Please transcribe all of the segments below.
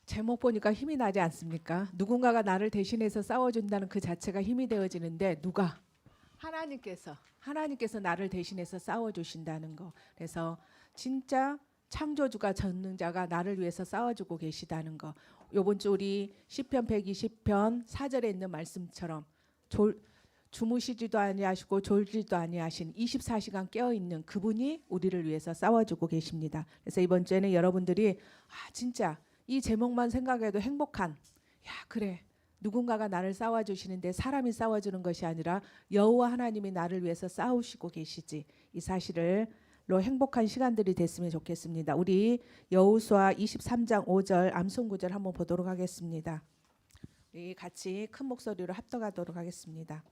제목 보니까 힘이 나지 않습니까? 누군가가 나를 대신해서 싸워준다는 그 자체가 힘이 되어지는데 누가? 하나님께서 나를 대신해서 싸워주신다는 거. 그래서 진짜 창조주가 전능자가 나를 위해서 싸워주고 계시다는 거. 요번 주 우리 시편 120편 4절에 있는 말씀처럼 주무시지도 아니하시고 졸지도 아니하신 24시간 깨어있는 그분이 우리를 위해서 싸워주고 계십니다. 그래서 이번 주에는 여러분들이 진짜 이 제목만 생각해도 행복한, 야 그래 누군가가 나를 싸워주시는데 사람이 싸워주는 것이 아니라 여호와 하나님이 나를 위해서 싸우시고 계시지, 이 사실로 행복한 시간들이 됐으면 좋겠습니다. 우리 여호수아 23장 5절 암송 구절 한번 보도록 하겠습니다. 우리 같이 큰 목소리로 합독하도록 하겠습니다.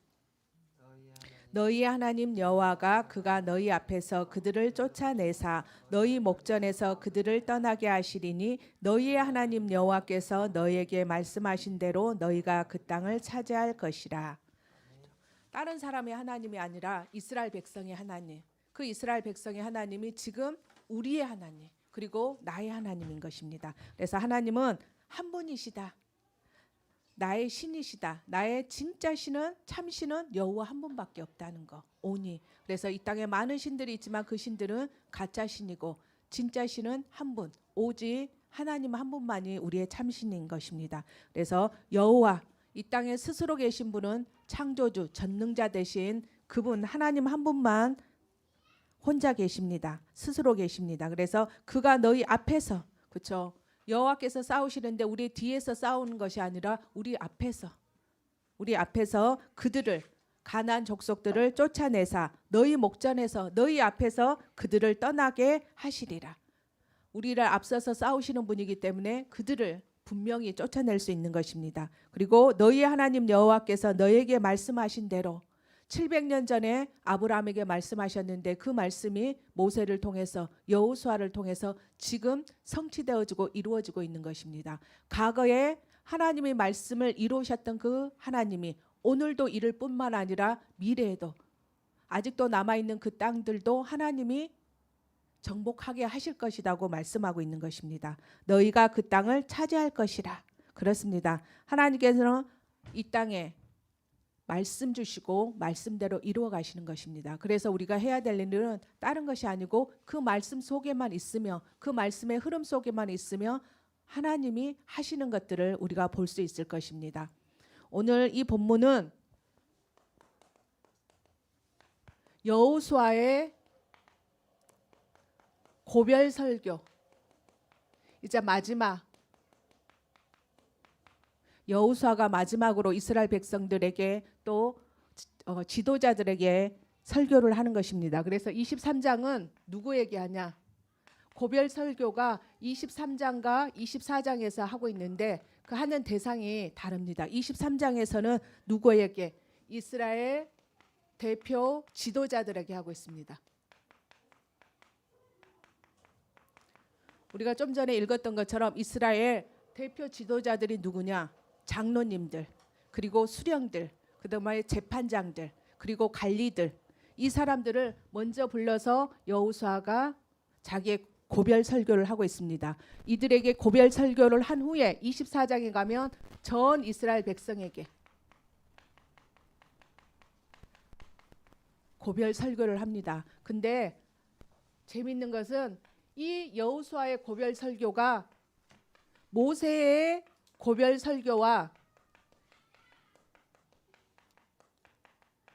너희 하나님 여호와가 그가 너희 앞에서 그들을 쫓아내사 너희 목전에서 그들을 떠나게 하시리니 너희의 하나님 여호와께서 너희에게 말씀하신 대로 너희가 그 땅을 차지할 것이라. 다른 사람의 하나님이 아니라 이스라엘 백성의 하나님, 그 이스라엘 백성의 하나님이 지금 우리의 하나님 그리고 나의 하나님인 것입니다. 그래서 하나님은 한 분이시다, 나의 신이시다. 나의 진짜 신은, 참신은 여호와 한 분밖에 없다는 거. 오니. 그래서 이 땅에 많은 신들이 있지만 그 신들은 가짜 신이고 진짜 신은 한 분, 오직 하나님 한 분만이 우리의 참신인 것입니다. 그래서 여호와, 이 땅에 스스로 계신 분은 창조주, 전능자 대신 그분 하나님 한 분만 혼자 계십니다. 스스로 계십니다. 그래서 그가 너희 앞에서, 그렇죠? 여호와께서 싸우시는데 우리 뒤에서 싸우는 것이 아니라 우리 앞에서 그들을, 가나안 족속들을 쫓아내사 너희 목전에서, 너희 앞에서 그들을 떠나게 하시리라. 우리를 앞서서 싸우시는 분이기 때문에 그들을 분명히 쫓아낼 수 있는 것입니다. 그리고 너희 하나님 여호와께서 너에게 말씀하신 대로 700년 전에 아브라함에게 말씀하셨는데 그 말씀이 모세를 통해서, 여호수아를 통해서 지금 성취되어지고 이루어지고 있는 것입니다. 과거에 하나님의 말씀을 이루셨던 그 하나님이 오늘도 이룰 뿐만 아니라 미래에도 아직도 남아있는 그 땅들도 하나님이 정복하게 하실 것이라고 말씀하고 있는 것입니다. 너희가 그 땅을 차지할 것이라. 그렇습니다. 하나님께서는 이 땅에 말씀 주시고 말씀대로 이루어 가시는 것입니다. 그래서 우리가 해야 될 일은 다른 것이 아니고 그 말씀 속에만 있으며, 그 말씀의 흐름 속에만 있으며 하나님이 하시는 것들을 우리가 볼 수 있을 것입니다. 오늘 이 본문은 여호수아의 고별 설교, 이제 마지막, 여호수아가 마지막으로 이스라엘 백성들에게 또 지도자들에게 설교를 하는 것입니다. 그래서 23장은 누구에게 하냐? 고별 설교가 23장과 24장에서 하고 있는데 그 하는 대상이 다릅니다. 23장에서는 누구에게? 이스라엘 대표 지도자들에게 하고 있습니다. 우리가 좀 전에 읽었던 것처럼 이스라엘 대표 지도자들이 누구냐? 장로님들, 그리고 수령들, 그다음에 재판장들, 그리고 관리들, 이 사람들을 먼저 불러서 여호수아가 자기의 고별 설교를 하고 있습니다. 이들에게 고별 설교를 한 후에 24장에 가면 전 이스라엘 백성에게 고별 설교를 합니다. 근데 재밌는 것은 이 여호수아의 고별 설교가 모세의 고별 설교와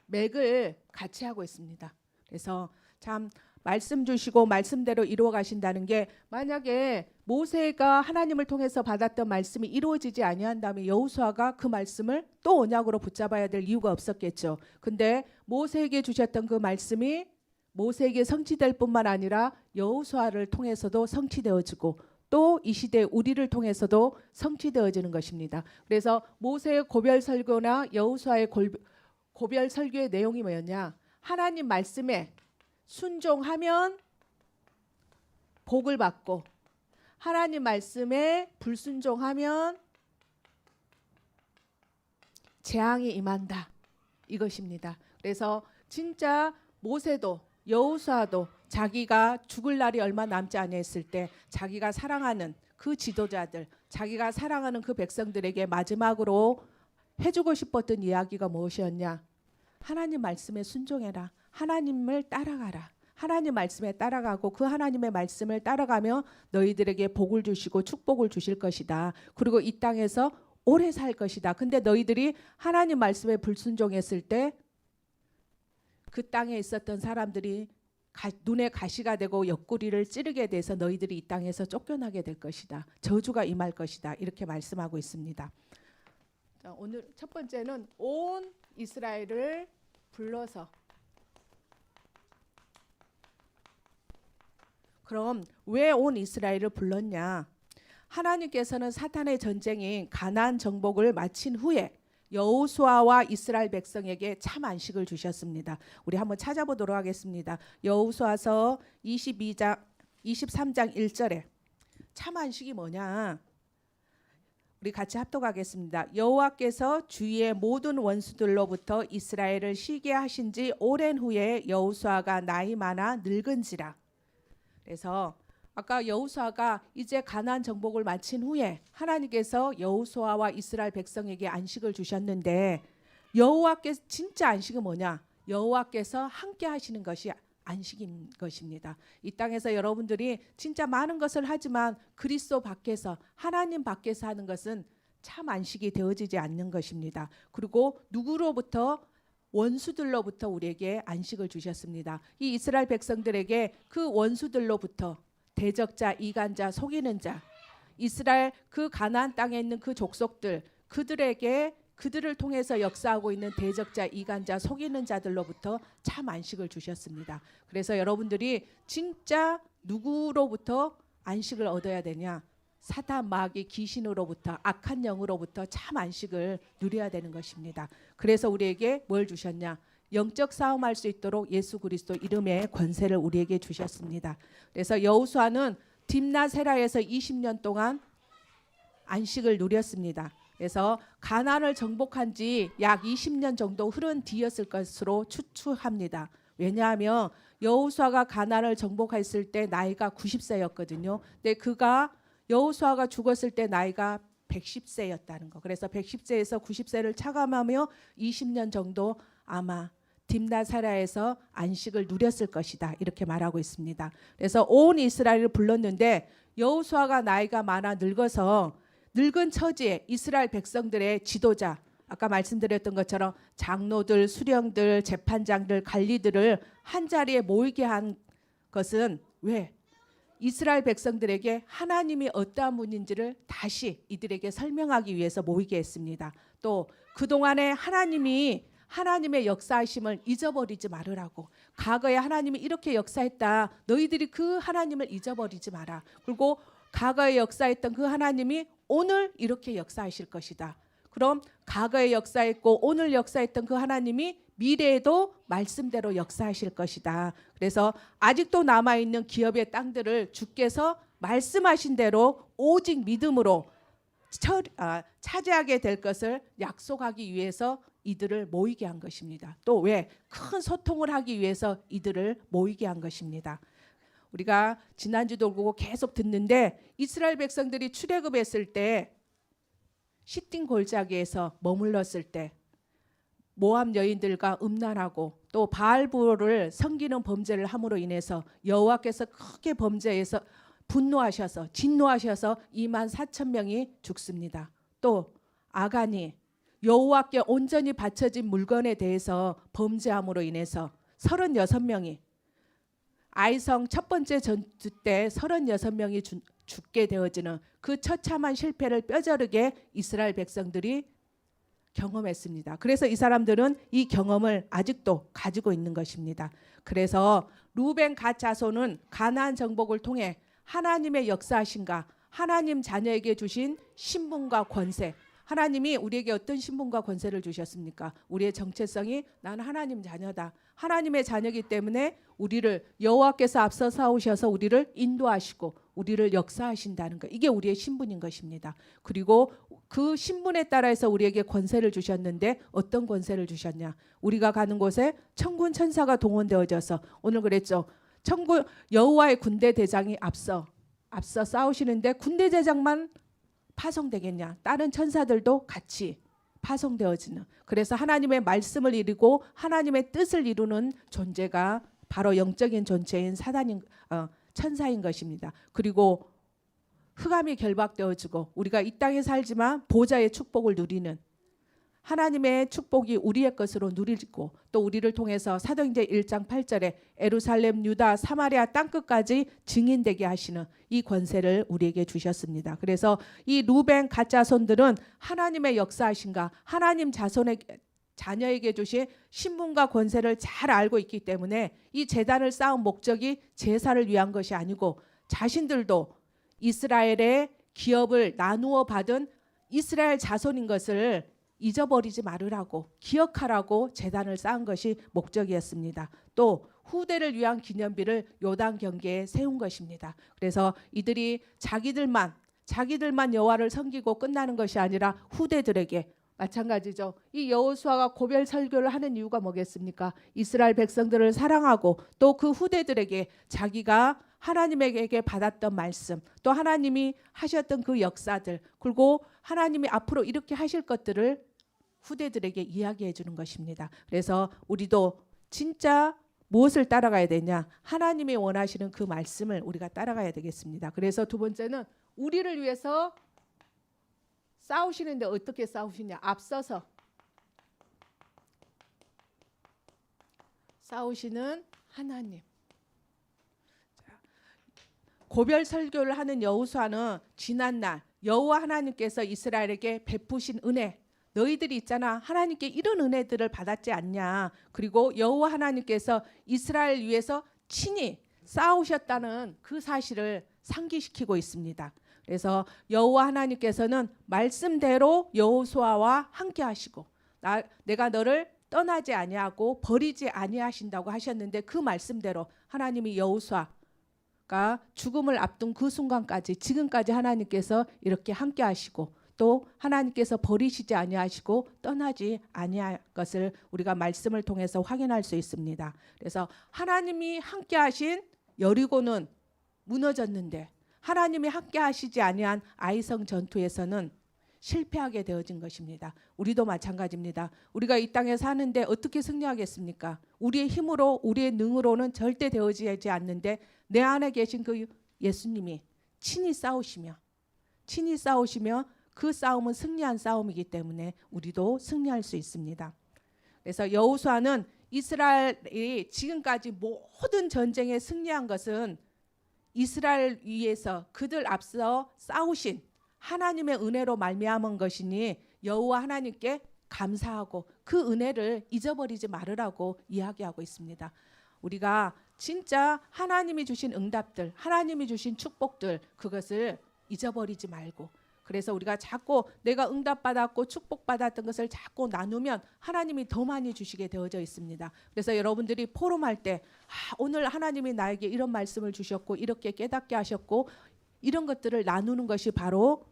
맥을 같이 하고 있습니다. 그래서 참 말씀 주시고 말씀대로 이루어 가신다는 게, 만약에 모세가 하나님을 통해서 받았던 말씀이 이루어지지 아니한다면 여호수아가 그 말씀을 또 언약으로 붙잡아야 될 이유가 없었겠죠. 근데 모세에게 주셨던 그 말씀이 모세에게 성취될 뿐만 아니라 여호수아를 통해서도 성취되어지고 또 이 시대 우리를 통해서도 성취되어지는 것입니다. 그래서 모세의 고별 설교나 여호수아의 고별 설교의 내용이 뭐였냐? 하나님 말씀에 순종하면 복을 받고 하나님 말씀에 불순종하면 재앙이 임한다, 이것입니다. 그래서 진짜 모세도 여호수아도 자기가 죽을 날이 얼마 남지 않았을 때 자기가 사랑하는 그 지도자들, 자기가 사랑하는 그 백성들에게 마지막으로 해주고 싶었던 이야기가 무엇이었냐? 하나님 말씀에 순종해라. 하나님을 따라가라. 하나님 말씀에 따라가고 그 하나님의 말씀을 따라가며 너희들에게 복을 주시고 축복을 주실 것이다. 그리고 이 땅에서 오래 살 것이다. 근데 너희들이 하나님 말씀에 불순종했을 때 그 땅에 있었던 사람들이 눈에 가시가 되고 옆구리를 찌르게 돼서 너희들이 이 땅에서 쫓겨나게 될 것이다. 저주가 임할 것이다. 이렇게 말씀하고 있습니다. 자, 오늘 첫 번째는 온 이스라엘을 불러서. 그럼 왜 온 이스라엘을 불렀냐? 하나님께서는 사탄의 전쟁인 가나안 정복을 마친 후에 여호수아와 이스라엘 백성에게 참 안식을 주셨습니다. 우리 한번 찾아보도록 하겠습니다. 여호수아서 23장 1절에 참 안식이 뭐냐? 우리 같이 합독하겠습니다. 여호와께서 주위의 모든 원수들로부터 이스라엘을 쉬게 하신 지 오랜 후에 여호수아가 나이 많아 늙은지라. 그래서 아까 여호수아가 이제 가나안 정복을 마친 후에 하나님께서 여호수아와 이스라엘 백성에게 안식을 주셨는데 여호와께서 진짜 안식은 뭐냐? 여호와께서 함께 하시는 것이 안식인 것입니다. 이 땅에서 여러분들이 진짜 많은 것을 하지만 그리스도 밖에서 하나님 밖에서 하는 것은 참 안식이 되어지지 않는 것입니다. 그리고 누구로부터? 원수들로부터 우리에게 안식을 주셨습니다. 이 이스라엘 백성들에게 그 원수들로부터 대적자, 이간자, 속이는 자, 이스라엘 그 가나안 땅에 있는 그 족속들, 그들을 통해서 역사하고 있는 대적자, 이간자, 속이는 자들로부터 참 안식을 주셨습니다. 그래서 여러분들이 진짜 누구로부터 안식을 얻어야 되냐? 사탄, 마귀, 귀신으로부터, 악한 영으로부터 참 안식을 누려야 되는 것입니다. 그래서 우리에게 뭘 주셨냐? 영적 싸움할 수 있도록 예수 그리스도 이름의 권세를 우리에게 주셨습니다. 그래서 여호수아는 딥나세라에서 20년 동안 안식을 누렸습니다. 그래서 가나안을 정복한 지 약 20년 정도 흐른 뒤였을 것으로 추측합니다. 왜냐하면 여호수아가 가나안을 정복했을 때 나이가 90세였거든요. 근데 여호수아가 죽었을 때 나이가 110세였다는 거. 그래서 110세에서 90세를 차감하며 20년 정도 아마 딥나사라에서 안식을 누렸을 것이다. 이렇게 말하고 있습니다. 그래서 온 이스라엘을 불렀는데 여호수아가 나이가 많아 늙어서 늙은 처지에 이스라엘 백성들의 지도자, 아까 말씀드렸던 것처럼 장로들, 수령들, 재판장들, 관리들을 한자리에 모이게 한 것은 왜? 이스라엘 백성들에게 하나님이 어떠한 분인지를 다시 이들에게 설명하기 위해서 모이게 했습니다. 또 그동안에 하나님의 역사하심을 잊어버리지 말으라고. 과거에 하나님이 이렇게 역사했다. 너희들이 그 하나님을 잊어버리지 마라. 그리고 과거에 역사했던 그 하나님이 오늘 이렇게 역사하실 것이다. 그럼 과거에 역사했고 오늘 역사했던 그 하나님이 미래에도 말씀대로 역사하실 것이다. 그래서 아직도 남아있는 기업의 땅들을 주께서 말씀하신 대로 오직 믿음으로 차지하게 될 것을 약속하기 위해서 이들을 모이게 한 것입니다. 또 왜? 큰 소통을 하기 위해서 이들을 모이게 한 것입니다. 우리가 지난주도 보고 계속 듣는데 이스라엘 백성들이 출애굽했을 때 시딤 골짜기에서 머물렀을 때 모압 여인들과 음란하고 또 바알부를 섬기는 범죄를 함으로 인해서 여호와께서 크게 범죄해서 분노하셔서 진노하셔서 24,000명이 죽습니다. 또 아간이 여호와께 온전히 바쳐진 물건에 대해서 범죄함으로 인해서 36명이 아이성 첫 번째 전투 때 36명이 죽게 되어지는 그 처참한 실패를 뼈저리게 이스라엘 백성들이 경험했습니다. 그래서 이 사람들은 이 경험을 아직도 가지고 있는 것입니다. 그래서 루벤 갓 자손은 가나안 정복을 통해 하나님의 역사하신가, 하나님 자녀에게 주신 신분과 권세, 하나님이 우리에게 어떤 신분과 권세를 주셨습니까? 우리의 정체성이 나는 하나님 자녀다. 하나님의 자녀이기 때문에 우리를 여호와께서 앞서 싸우셔서 우리를 인도하시고 우리를 역사하신다는 것. 이게 우리의 신분인 것입니다. 그리고 그 신분에 따라서 우리에게 권세를 주셨는데 어떤 권세를 주셨냐? 우리가 가는 곳에 천군 천사가 동원되어져서 오늘 그랬죠. 여호와의 군대 대장이 앞서 싸우시는데 군대 대장만 파송되겠냐? 다른 천사들도 같이 파송되어지는. 그래서 하나님의 말씀을 이루고 하나님의 뜻을 이루는 존재가 바로 영적인 존재인 사단인 천사인 것입니다. 그리고 흑암이 결박되어지고 우리가 이 땅에 살지만 보좌의 축복을 누리는, 하나님의 축복이 우리의 것으로 누리고 또 우리를 통해서 사도행전 1장 8절에 예루살렘, 유다, 사마리아 땅끝까지 증인되게 하시는 이 권세를 우리에게 주셨습니다. 그래서 이 루벤 갓자손들은 하나님의 역사하신가, 하나님 자손의 자녀에게 주신 신분과 권세를 잘 알고 있기 때문에 이 제단을 쌓은 목적이 제사를 위한 것이 아니고 자신들도 이스라엘의 기업을 나누어 받은 이스라엘 자손인 것을 잊어버리지 말으라고, 기억하라고 제단을 쌓은 것이 목적이었습니다. 또 후대를 위한 기념비를 요단 경계에 세운 것입니다. 그래서 이들이 자기들만 여호와를 섬기고 끝나는 것이 아니라 후대들에게 마찬가지죠. 이 여호수아가 고별 설교를 하는 이유가 뭐겠습니까? 이스라엘 백성들을 사랑하고 또 그 후대들에게 자기가 하나님에게 받았던 말씀, 또 하나님이 하셨던 그 역사들, 그리고 하나님이 앞으로 이렇게 하실 것들을 후대들에게 이야기해 주는 것입니다. 그래서 우리도 진짜 무엇을 따라가야 되냐? 하나님이 원하시는 그 말씀을 우리가 따라가야 되겠습니다. 그래서 두 번째는 우리를 위해서 싸우시는데 어떻게 싸우시냐? 앞서서 싸우시는 하나님. 고별 설교를 하는 여호수아는 지난날 여호와 하나님께서 이스라엘에게 베푸신 은혜, 너희들이 있잖아, 하나님께 이런 은혜들을 받았지 않냐, 그리고 여호와 하나님께서 이스라엘 위해서 친히 싸우셨다는 그 사실을 상기시키고 있습니다. 그래서 여호와 하나님께서는 말씀대로 여호수아와 함께 하시고 내가 너를 떠나지 아니하고 버리지 아니하신다고 하셨는데 그 말씀대로 하나님이 여호수아가 죽음을 앞둔 그 순간까지 지금까지 하나님께서 이렇게 함께 하시고 또 하나님께서 버리시지 아니하시고 떠나지 아니할 것을 우리가 말씀을 통해서 확인할 수 있습니다. 그래서 하나님이 함께 하신 여리고는 무너졌는데 하나님이 함께 하시지 아니한 아이성 전투에서는 실패하게 되어진 것입니다. 우리도 마찬가지입니다. 우리가 이 땅에 사는데 어떻게 승리하겠습니까? 우리의 힘으로, 우리의 능으로는 절대 되어지지 않는데 내 안에 계신 그 예수님이 친히 싸우시며 그 싸움은 승리한 싸움이기 때문에 우리도 승리할 수 있습니다. 그래서 여호수아는 이스라엘이 지금까지 모든 전쟁에 승리한 것은 이스라엘 위에서 그들 앞서 싸우신 하나님의 은혜로 말미암은 것이니 여호와 하나님께 감사하고 그 은혜를 잊어버리지 말으라고 이야기하고 있습니다. 우리가 진짜 하나님이 주신 응답들, 하나님이 주신 축복들, 그것을 잊어버리지 말고, 그래서 우리가 자꾸 내가 응답받았고 축복받았던 것을 자꾸 나누면 하나님이 더 많이 주시게 되어져 있습니다. 그래서 여러분들이 포럼할 때 오늘 하나님이 나에게 이런 말씀을 주셨고 이렇게 깨닫게 하셨고 이런 것들을 나누는 것이 바로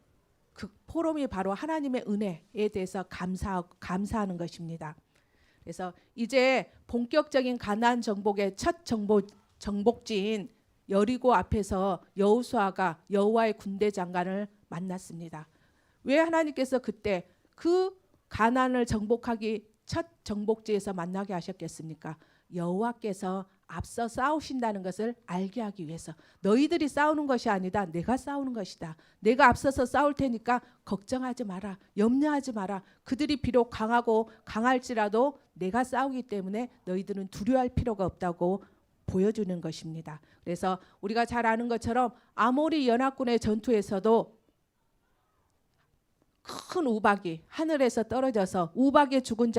그 포럼이 바로 하나님의 은혜에 대해서 감사하는 것입니다. 그래서 이제 본격적인 가나안 정복의 첫 정복지인 여리고 앞에서 여호수아가 여호와의 군대 장관을 만났습니다. 왜 하나님께서 그때 그 가나안을 정복하기 첫 정복지에서 만나게 하셨겠습니까? 여호와께서 앞서 싸우신다는 것을 알게 하기 위해서. 너희들이 싸우는 것이 아니다. 내가 싸우는 것이다. 내가 앞서서 싸울 테니까 걱정하지 마라. 염려하지 마라. 그들이 비록 강할지라도 내가 싸우기 때문에 너희들은 두려워할 필요가 없다고 보여주는 것입니다. 그래서 우리가 잘 아는 것처럼 아모리 연합군의 전투에서도 큰 우박이 하늘에서 떨어져서 우박에 죽은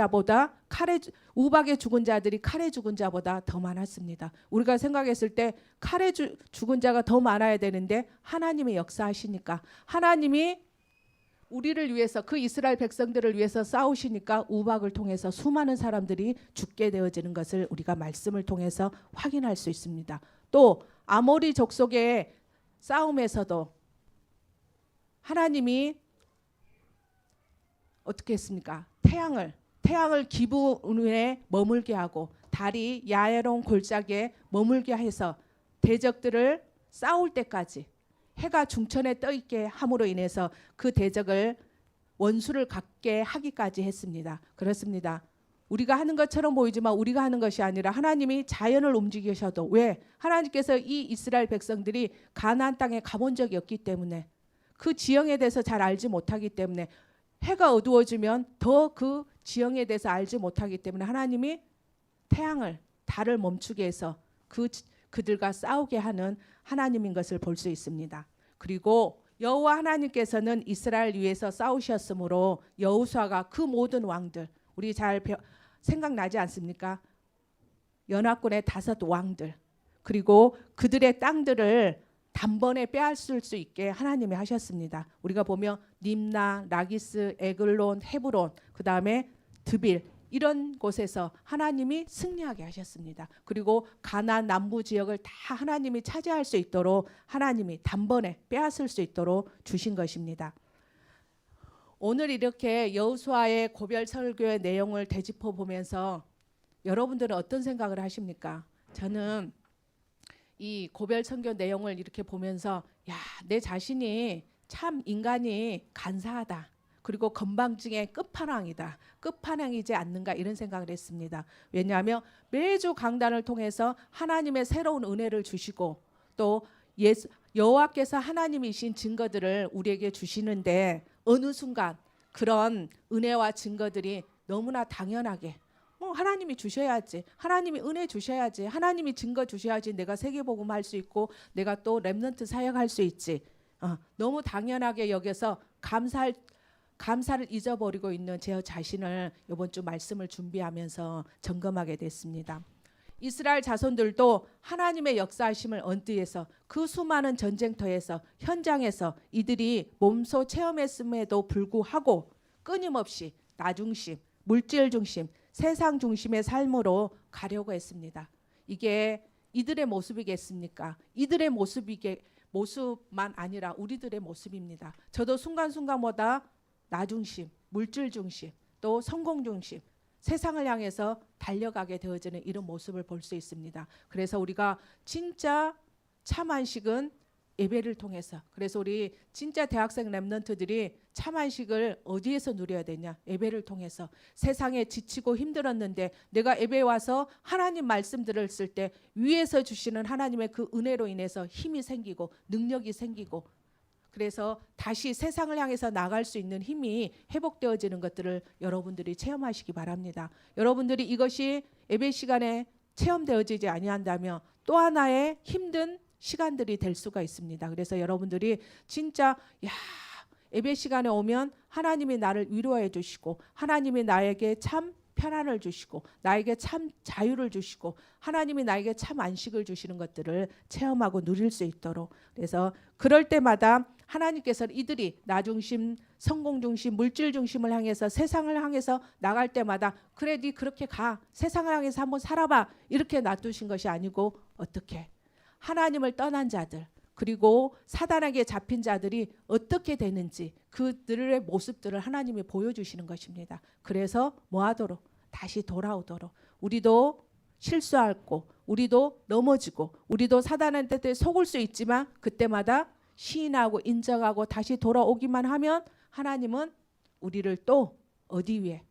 자들이 칼에 죽은 자보다 더 많았습니다. 우리가 생각했을 때 칼에 죽은 자가 더 많아야 되는데 하나님의 역사하시니까, 하나님이 우리를 위해서 그 이스라엘 백성들을 위해서 싸우시니까 우박을 통해서 수많은 사람들이 죽게 되어지는 것을 우리가 말씀을 통해서 확인할 수 있습니다. 또 아모리 족속의 싸움에서도 하나님이 어떻게 했습니까? 태양을 기브온에 머물게 하고 달이 야에론 골짜기에 머물게 해서 대적들을 싸울 때까지 해가 중천에 떠 있게 함으로 인해서 그 대적을 원수를 갖게 하기까지 했습니다. 그렇습니다. 우리가 하는 것처럼 보이지만 우리가 하는 것이 아니라 하나님이 자연을 움직이셔도, 왜? 하나님께서 이 이스라엘 백성들이 가나안 땅에 가본 적이 없기 때문에, 그 지형에 대해서 잘 알지 못하기 때문에, 해가 어두워지면 더 그 지형에 대해서 알지 못하기 때문에 하나님이 태양을, 달을 멈추게 해서 그들과 싸우게 하는 하나님인 것을 볼 수 있습니다. 그리고 여호와 하나님께서는 이스라엘 위에서 싸우셨으므로 여호수아가 그 모든 왕들, 우리 잘 생각나지 않습니까? 연합군의 5 왕들, 그리고 그들의 땅들을 단번에 빼앗을 수 있게 하나님이 하셨습니다. 우리가 보면 림나, 라기스, 에글론, 헤브론, 그 다음에 드빌, 이런 곳에서 하나님이 승리하게 하셨습니다. 그리고 가나안 남부 지역을 다 하나님이 차지할 수 있도록 하나님이 단번에 빼앗을 수 있도록 주신 것입니다. 오늘 이렇게 여호수아의 고별 설교의 내용을 되짚어 보면서 여러분들은 어떤 생각을 하십니까? 저는 이 고별 설교 내용을 이렇게 보면서, 야, 내 자신이 참 인간이 간사하다. 그리고 건방증의 끝판왕이다. 끝판왕이지 않는가, 이런 생각을 했습니다. 왜냐하면 매주 강단을 통해서 하나님의 새로운 은혜를 주시고, 또 여호와께서 하나님이신 증거들을 우리에게 주시는데, 어느 순간 그런 은혜와 증거들이 너무나 당연하게, 하나님이 주셔야지, 하나님이 은혜 주셔야지, 하나님이 증거 주셔야지 내가 세계복음 할 수 있고 내가 또 렘넌트 사역할 수 있지, 너무 당연하게 여겨서 감사를 잊어버리고 있는 제 자신을 이번 주 말씀을 준비하면서 점검하게 됐습니다. 이스라엘 자손들도 하나님의 역사하심을 언뜻해서 그 수많은 전쟁터에서, 현장에서 이들이 몸소 체험했음에도 불구하고 끊임없이 나 중심, 물질 중심, 세상 중심의 삶으로 가려고 했습니다. 이게 이들의 모습이겠습니까? 이들의 모습만 아니라 우리들의 모습입니다. 저도 순간순간마다 나 중심, 물질 중심, 또 성공 중심, 세상을 향해서 달려가게 되어지는 이런 모습을 볼 수 있습니다. 그래서 우리가 진짜 참 안식은 예배를 통해서, 그래서 우리 진짜 대학생 렘넌트들이 참 안식을 어디에서 누려야 되냐? 예배를 통해서. 세상에 지치고 힘들었는데 내가 예배에 와서 하나님 말씀 들었을 때 위에서 주시는 하나님의 그 은혜로 인해서 힘이 생기고 능력이 생기고, 그래서 다시 세상을 향해서 나갈 수 있는 힘이 회복되어지는 것들을 여러분들이 체험하시기 바랍니다. 여러분들이 이것이 예배 시간에 체험되어지지 아니한다면 또 하나의 힘든 시간들이 될 수가 있습니다. 그래서 여러분들이 진짜 예배 시간에 오면 하나님이 나를 위로해 주시고, 하나님이 나에게 참 편안을 주시고, 나에게 참 자유를 주시고, 하나님이 나에게 참 안식을 주시는 것들을 체험하고 누릴 수 있도록, 그래서 그럴 때마다 하나님께서는 이들이 나 중심, 성공 중심, 물질 중심을 향해서, 세상을 향해서 나갈 때마다 그래 네 그렇게 가, 세상을 향해서 한번 살아봐, 이렇게 놔두신 것이 아니고, 어떻게 하나님을 떠난 자들, 그리고 사단에게 잡힌 자들이 어떻게 되는지 그들의 모습들을 하나님이 보여주시는 것입니다. 그래서 뭐하도록? 다시 돌아오도록. 우리도 실수하고, 우리도 넘어지고, 우리도 사단한테 속을 수 있지만 그때마다 시인하고 인정하고 다시 돌아오기만 하면 하나님은 우리를 또 어디 위에?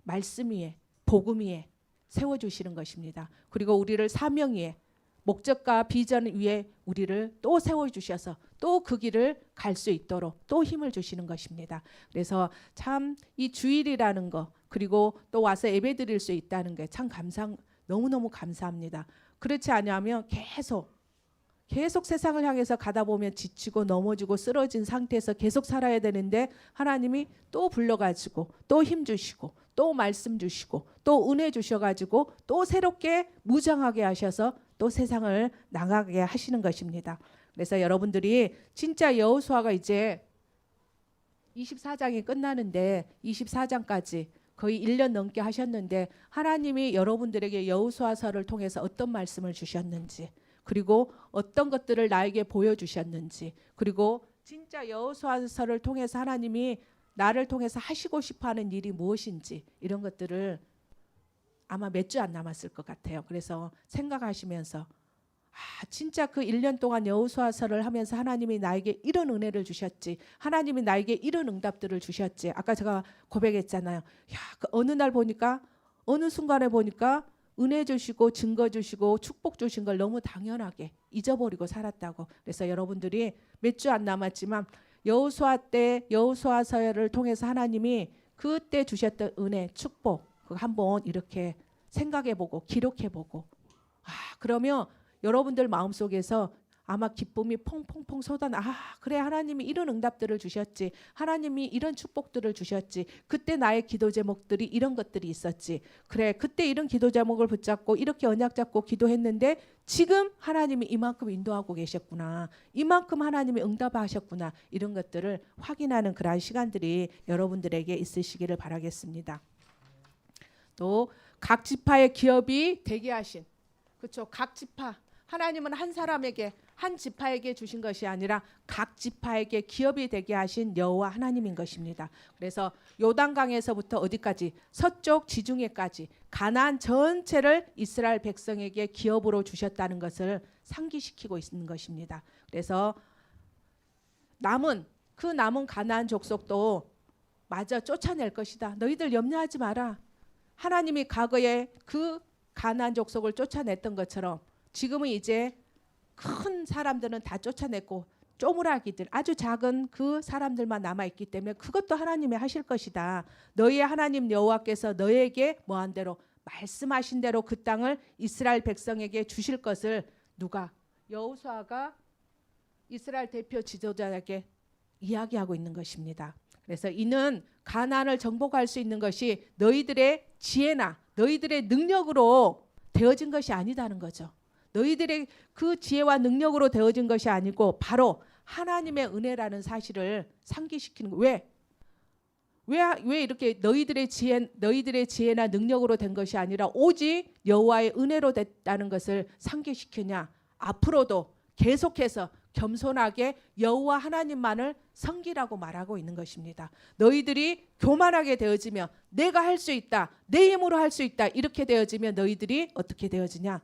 말씀 위에, 복음 위에 세워주시는 것입니다. 그리고 우리를 사명 위에, 목적과 비전 위에 우리를 또 세워주셔서 또 그 길을 갈 수 있도록 또 힘을 주시는 것입니다. 그래서 참 이 주일이라는 거, 그리고 또 와서 예배 드릴 수 있다는 게 참 너무너무 감사합니다. 그렇지 않으면 계속 세상을 향해서 가다 보면 지치고 넘어지고 쓰러진 상태에서 계속 살아야 되는데, 하나님이 또 불러가지고 또 힘 주시고 또 말씀 주시고 또 은혜 주셔가지고 또 새롭게 무장하게 하셔서 또 세상을 나가게 하시는 것입니다. 그래서 여러분들이 진짜 여호수아가 이제 24장이 끝나는데 24장까지 거의 1년 넘게 하셨는데, 하나님이 여러분들에게 여호수아서를 통해서 어떤 말씀을 주셨는지, 그리고 어떤 것들을 나에게 보여주셨는지, 그리고 진짜 여호수아서를 통해서 하나님이 나를 통해서 하시고 싶어하는 일이 무엇인지, 이런 것들을 아마 몇 주 안 남았을 것 같아요. 그래서 생각하시면서 진짜 그 1년 동안 여호수아서를 하면서 하나님이 나에게 이런 은혜를 주셨지. 하나님이 나에게 이런 응답들을 주셨지. 아까 제가 고백했잖아요. 그 어느 날 보니까 어느 순간에 보니까 은혜 주시고 증거 주시고 축복 주신 걸 너무 당연하게 잊어버리고 살았다고. 그래서 여러분들이 몇 주 안 남았지만 여호수아 때 여호수아서를 통해서 하나님이 그때 주셨던 은혜, 축복 그거 한번 이렇게 생각해보고 기록해보고 그러면 여러분들 마음속에서 아마 기쁨이 퐁퐁퐁 쏟아나. 그래 하나님이 이런 응답들을 주셨지. 하나님이 이런 축복들을 주셨지. 그때 나의 기도 제목들이 이런 것들이 있었지. 그래 그때 이런 기도 제목을 붙잡고 이렇게 언약 잡고 기도했는데 지금 하나님이 이만큼 인도하고 계셨구나. 이만큼 하나님이 응답하셨구나. 이런 것들을 확인하는 그러한 시간들이 여러분들에게 있으시기를 바라겠습니다. 또 각 지파의 기업이 되게 하신 그렇죠. 각 지파 하나님은 한 사람에게 한 지파에게 주신 것이 아니라 각 지파에게 기업이 되게 하신 여호와 하나님인 것입니다. 그래서 요단강에서부터 어디까지 서쪽 지중해까지 가나안 전체를 이스라엘 백성에게 기업으로 주셨다는 것을 상기시키고 있는 것입니다. 그래서 남은 가나안 족속도 마저 쫓아낼 것이다. 너희들 염려하지 마라. 하나님이 과거에 그 가나안 족속을 쫓아냈던 것처럼 지금은 이제 큰 사람들은 다 쫓아냈고 쪼무라기들 아주 작은 그 사람들만 남아있기 때문에 그것도 하나님이 하실 것이다. 너희의 하나님 여호와께서 너희에게 뭐한 대로 말씀하신 대로 그 땅을 이스라엘 백성에게 주실 것을 누가? 여호수아가 이스라엘 대표 지도자에게 이야기하고 있는 것입니다. 그래서 이는 가나안을 정복할 수 있는 것이 너희들의 지혜나 너희들의 능력으로 되어진 것이 아니다는 거죠. 너희들의 그 지혜와 능력으로 되어진 것이 아니고 바로 하나님의 은혜라는 사실을 상기시키는 거예요. 왜 이렇게 너희들의 지혜나 능력으로 된 것이 아니라 오직 여호와의 은혜로 됐다는 것을 상기시키냐? 앞으로도 계속해서 겸손하게 여호와 하나님만을 섬기라고 말하고 있는 것입니다. 너희들이 교만하게 되어지면 내가 할 수 있다. 내 힘으로 할 수 있다. 이렇게 되어지면 너희들이 어떻게 되어지냐?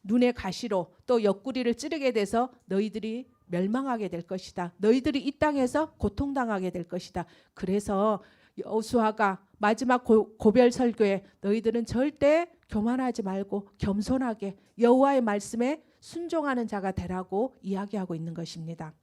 눈의 가시로 또 옆구리를 찌르게 돼서 너희들이 멸망하게 될 것이다. 너희들이 이 땅에서 고통당하게 될 것이다. 그래서 여호수아가 마지막 고별 설교에 너희들은 절대 교만하지 말고 겸손하게 여호와의 말씀에 순종하는 자가 되라고 이야기하고 있는 것입니다.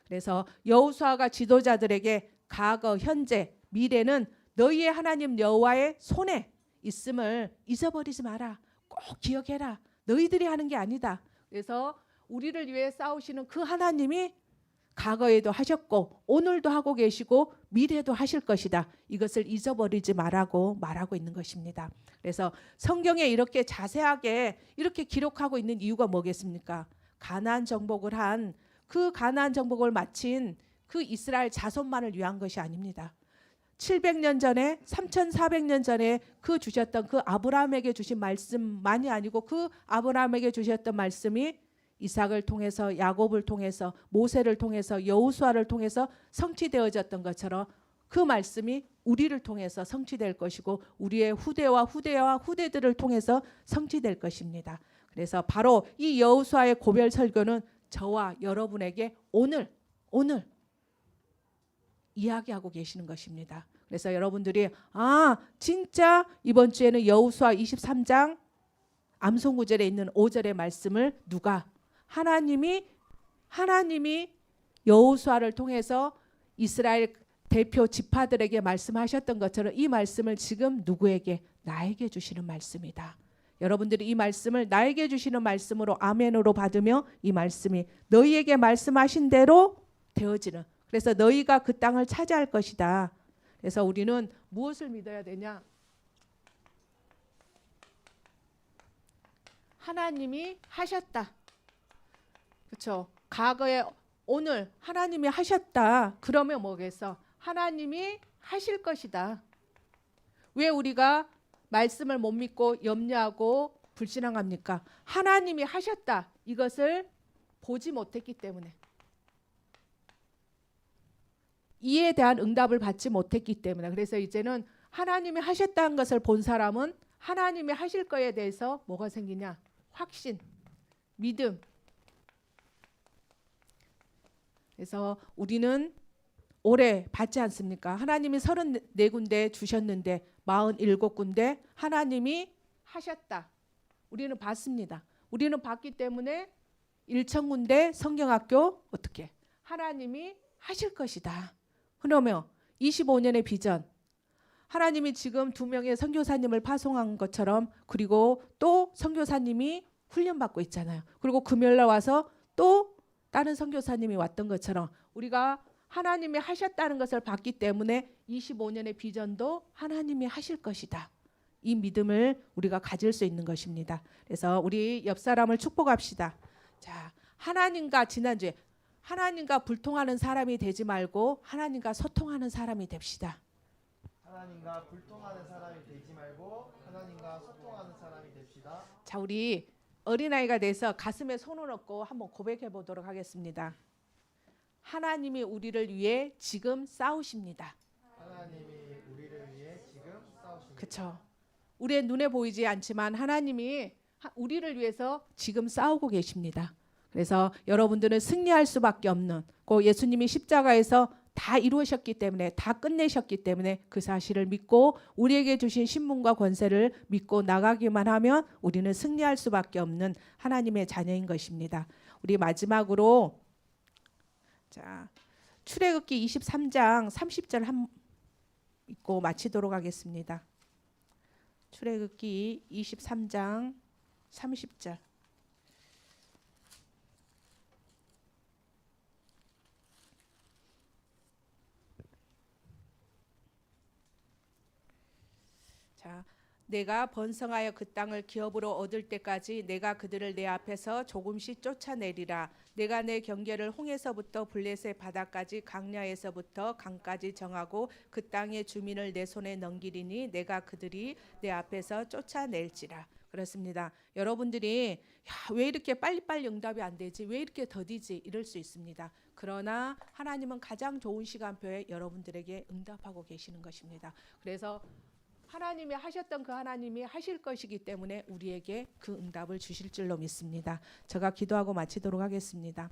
그래서 여호수아가 지도자들에게 과거, 현재, 미래는 너희의 하나님 여호와의 손에 있음을 잊어버리지 마라. 꼭 기억해라. 너희들이 하는 게 아니다. 그래서 우리를 위해 싸우시는 그 하나님이 과거에도 하셨고 오늘도 하고 계시고 미래도 하실 것이다. 이것을 잊어버리지 말라고 말하고 있는 것입니다. 그래서 성경에 이렇게 자세하게 이렇게 기록하고 있는 이유가 뭐겠습니까? 가나안 정복을 한 그 가나안 정복을 마친 그 이스라엘 자손만을 위한 것이 아닙니다. 700년 전에 3400년 전에 그 주셨던 그 아브라함에게 주신 말씀만이 아니고 그 아브라함에게 주셨던 말씀이 이삭을 통해서 야곱을 통해서 모세를 통해서 여호수아를 통해서 성취되어졌던 것처럼 그 말씀이 우리를 통해서 성취될 것이고 우리의 후대와 후대들을 통해서 성취될 것입니다. 그래서 바로 이 여호수아의 고별 설교는 저와 여러분에게 오늘 이야기하고 계시는 것입니다. 그래서 여러분들이 진짜 이번 주에는 여호수아 23장 암송구절에 있는 5절의 말씀을 누가? 하나님이 여호수아를 통해서 이스라엘 대표 지파들에게 말씀하셨던 것처럼 이 말씀을 지금 누구에게? 나에게 주시는 말씀이다. 여러분들이 이 말씀을 나에게 주시는 말씀으로 아멘으로 받으며 이 말씀이 너희에게 말씀하신 대로 되어지는, 그래서 너희가 그 땅을 차지할 것이다. 그래서 우리는 무엇을 믿어야 되냐? 하나님이 하셨다. 그렇죠? 과거에 오늘 하나님이 하셨다. 그러면 뭐겠어? 하나님이 하실 것이다. 왜 우리가 말씀을 못 믿고 염려하고 불신앙합니까? 하나님이 하셨다. 이것을 보지 못했기 때문에. 이에 대한 응답을 받지 못했기 때문에. 그래서 이제는 하나님이 하셨다는 것을 본 사람은 하나님이 하실 거에 대해서 뭐가 생기냐? 확신, 믿음, 그래서 우리는 오래 받지 않습니까? 하나님이 34군데 주셨는데 47군데 하나님이 하셨다. 우리는 받습니다. 우리는 받기 때문에 1,000군데 성경학교 어떻게? 하나님이 하실 것이다. 그러면 25년의 비전, 하나님이 지금 2명의 선교사님을 파송한 것처럼, 그리고 또 선교사님이 훈련받고 있잖아요. 그리고 금요일날 와서 또 다른 선교사님이 왔던 것처럼 우리가 하나님이 하셨다는 것을 봤기 때문에 25년의 비전도 하나님이 하실 것이다. 이 믿음을 우리가 가질 수 있는 것입니다. 그래서 우리 옆 사람을 축복합시다. 자, 하나님과 지난주에 하나님과 불통하는 사람이 되지 말고 하나님과 소통하는 사람이 됩시다. 하나님과 불통하는 사람이 되지 말고 하나님과 소통하는 사람이 됩시다. 자, 우리 어린아이가 돼서 가슴에 손을 얹고 한번 고백해 보도록 하겠습니다. 하나님이 우리를 위해 지금 싸우십니다. 하나님이 우리를 위해 지금 싸우십니다. 그렇죠. 우리의 눈에 보이지 않지만 하나님이 우리를 위해서 지금 싸우고 계십니다. 그래서 여러분들은 승리할 수밖에 없는, 그 예수님이 십자가에서 다 이루셨기 때문에, 다 끝내셨기 때문에 그 사실을 믿고 우리에게 주신 신분과 권세를 믿고 나가기만 하면 우리는 승리할 수밖에 없는 하나님의 자녀인 것입니다. 우리 마지막으로 자, 출애굽기 23장 30절 한 읽고 마치도록 하겠습니다. 출애굽기 23장 30절. 자, 내가 번성하여 그 땅을 기업으로 얻을 때까지 내가 그들을 내 앞에서 조금씩 쫓아내리라. 내가 내 경계를 홍해서부터 블레셋 바다까지 강야에서부터 강까지 정하고 그 땅의 주민을 내 손에 넘기리니 내가 그들이 내 앞에서 쫓아낼지라. 그렇습니다. 여러분들이 왜 이렇게 빨리빨리 응답이 안 되지? 왜 이렇게 더디지? 이럴 수 있습니다. 그러나 하나님은 가장 좋은 시간표에 여러분들에게 응답하고 계시는 것입니다. 그래서 하나님이 하셨던 그 하나님이 하실 것이기 때문에 우리에게 그 응답을 주실 줄로 믿습니다. 제가 기도하고 마치도록 하겠습니다.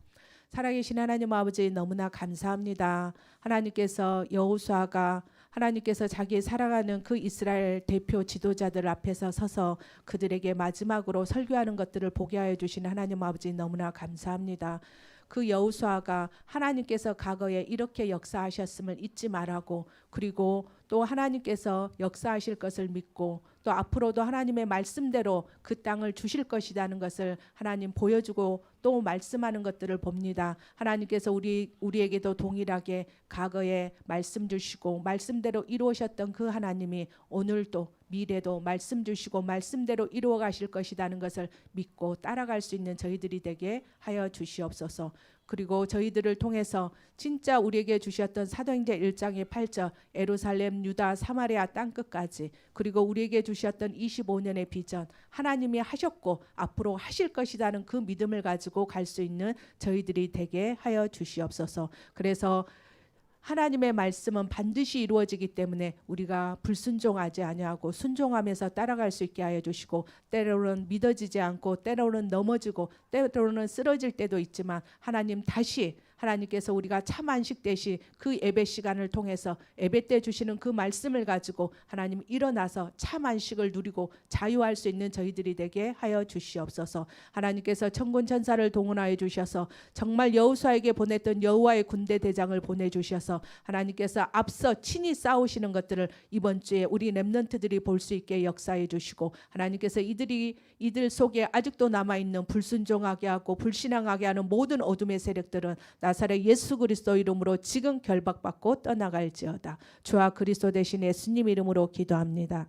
살아계신 하나님 아버지, 너무나 감사합니다. 하나님께서 여호수아가 하나님께서 자기 살아가는 그 이스라엘 대표 지도자들 앞에서 서서 그들에게 마지막으로 설교하는 것들을 보게 하여 주신 하나님 아버지, 너무나 감사합니다. 그 여호수아가 하나님께서 과거에 이렇게 역사하셨음을 잊지 말라고, 그리고 또 하나님께서 역사하실 것을 믿고 또 앞으로도 하나님의 말씀대로 그 땅을 주실 것이라는 것을 하나님 보여주고 또 말씀하는 것들을 봅니다. 하나님께서 우리에게도 동일하게 과거에 말씀 주시고 말씀대로 이루어셨던 그 하나님이 오늘도 미래도 말씀 주시고 말씀대로 이루어 가실 것이라는 것을 믿고 따라갈 수 있는 저희들이 되게 하여 주시옵소서. 그리고 저희들을 통해서 진짜 우리에게 주셨던 사도행전 1장의 8절 예루살렘, 유다, 사마리아 땅끝까지, 그리고 우리에게 주셨던 25년의 비전, 하나님이 하셨고 앞으로 하실 것이라는 그 믿음을 가지고 갈 수 있는 저희들이 되게 하여 주시옵소서. 그래서 하나님의 말씀은 반드시 이루어지기 때문에 우리가 불순종하지 아니하고 순종하면서 따라갈 수 있게 하여 주시고, 때로는 믿어지지 않고 때로는 넘어지고 때로는 쓰러질 때도 있지만 하나님 다시 하나님께서 우리가 참 안식 대시 그 예배 시간을 통해서 예배 때 주시는 그 말씀을 가지고 하나님 일어나서 참 안식을 누리고 자유할 수 있는 저희들이 되게 하여 주시옵소서. 하나님께서 천군 천사를 동원하여 주셔서 정말 여호수아에게 보냈던 여호와의 군대 대장을 보내주셔서 하나님께서 앞서 친히 싸우시는 것들을 이번 주에 우리 렘넌트들이 볼 수 있게 역사해 주시고, 하나님께서 이들 속에 아직도 남아있는 불순종하게 하고 불신앙하게 하는 모든 어둠의 세력들은 나사렛 예수 그리스도 이름으로 지금 결박받고 떠나갈지어다. 주와 그리스도 대신 예수님 이름으로 기도합니다.